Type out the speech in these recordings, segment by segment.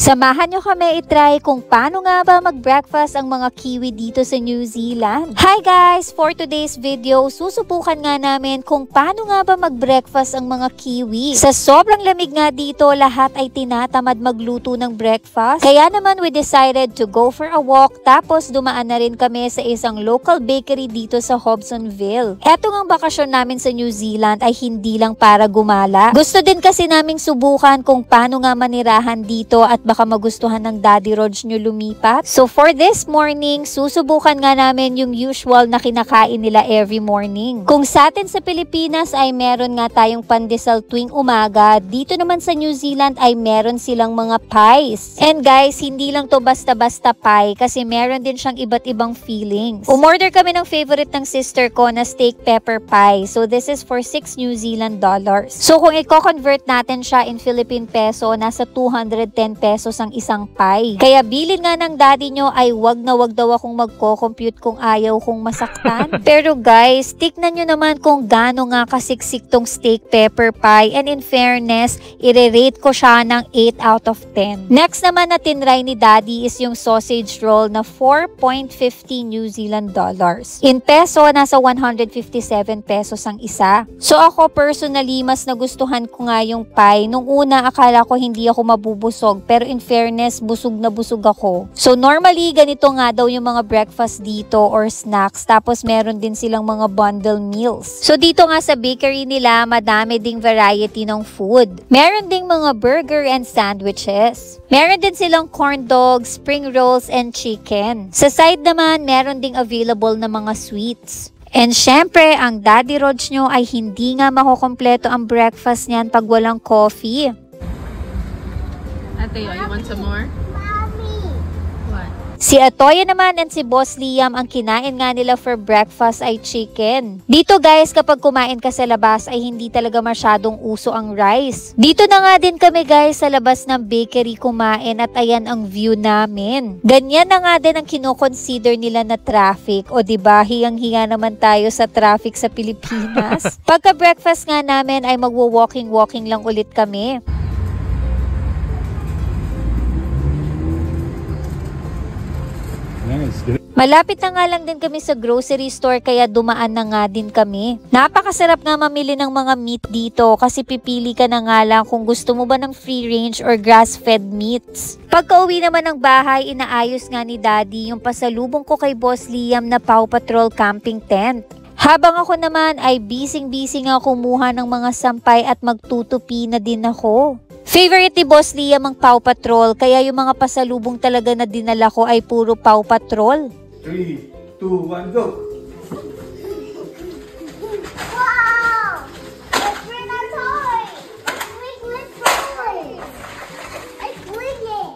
Samahan nyo kami itry kung paano nga ba mag-breakfast ang mga kiwi dito sa New Zealand. Hi guys! For today's video, susubukan nga namin kung paano nga ba mag-breakfast ang mga kiwi. Sa sobrang lamig nga dito, lahat ay tinatamad magluto ng breakfast. Kaya naman we decided to go for a walk, tapos dumaan na rin kami sa isang local bakery dito sa Hobsonville. Eto ngang bakasyon namin sa New Zealand ay hindi lang para gumala. Gusto din kasi naming subukan kung paano nga manirahan dito at baka magustuhan ng Daddy Rog nyo lumipat. So for this morning, susubukan nga namin yung usual na kinakain nila every morning. Kung sa atin sa Pilipinas ay meron nga tayong pandesal tuwing umaga, dito naman sa New Zealand ay meron silang mga pies. And guys, hindi lang to basta-basta pie kasi meron din siyang iba't ibang feelings. Umorder kami ng favorite ng sister ko na steak pepper pie. So this is for 6 New Zealand dollars. So kung i-convert natin siya in Philippine peso, nasa 210 pesos ang isang pie. Kaya bilin nga ng daddy nyo ay wag na wag daw akong magko-compute kung ayaw kong masaktan. Pero guys, tignan nyo naman kung gaano nga kasiksik tong steak pepper pie, and in fairness, i-rate ko siya ng 8 out of 10. Next naman na tinry ni daddy is yung sausage roll na 4.50 New Zealand dollars. In peso, nasa 157 pesos ang isa. So ako personally, mas nagustuhan ko nga yung pie. Nung una, akala ko hindi ako mabubusog, pero in fairness, busog na busog ako. So normally, ganito nga daw yung mga breakfast dito or snacks. Tapos meron din silang mga bundle meals. So dito nga sa bakery nila, madami ding variety ng food. Meron ding mga burger and sandwiches. Meron din silang corn dogs, spring rolls, and chicken. Sa side naman, meron ding available na mga sweets. And syempre, ang Daddy Rog nyo ay hindi nga makukompleto ang breakfast niyan pag walang coffee. Ate, you want some more? Mommy. What? Si Atoya naman and si Boss Liam, ang kinain nga nila for breakfast ay chicken. Dito guys, kapag kumain ka sa labas ay hindi talaga masyadong uso ang rice. Dito na nga din kami guys sa labas ng bakery kumain at ayan ang view namin. Ganyan na nga din ang kinoconsider nila na traffic. O diba, hiyang-hiya naman tayo sa traffic sa Pilipinas. Pagka breakfast nga namin ay magwo-walking lang ulit kami. Malapit na nga lang din kami sa grocery store kaya dumaan na nga din kami. Napakasarap nga mamili ng mga meat dito kasi pipili ka na nga lang kung gusto mo ba ng free range or grass-fed meats. Pagka-uwi naman ng bahay, inaayos nga ni Daddy yung pasalubong ko kay Boss Liam na Paw Patrol camping tent. Habang ako naman ay busy nga kumuha ng mga sampay at magtutupi na din ako. Favorite ni Boss Liam ang Paw Patrol, kaya yung mga pasalubong talaga na dinala ko ay puro Paw Patrol. 3, 2, 1, go! Wow! Let's bring our toy! Let's bring it! Let's bring it!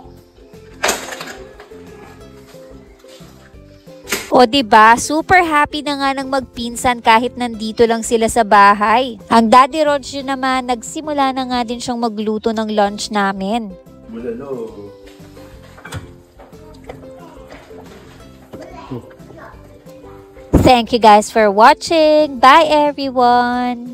O diba, super happy na nga ng magpinsan kahit nandito lang sila sa bahay. Ang Daddy Rog naman, nagsimula na nga din siyang magluto ng lunch namin. Bulalo! Thank you guys for watching. Bye everyone!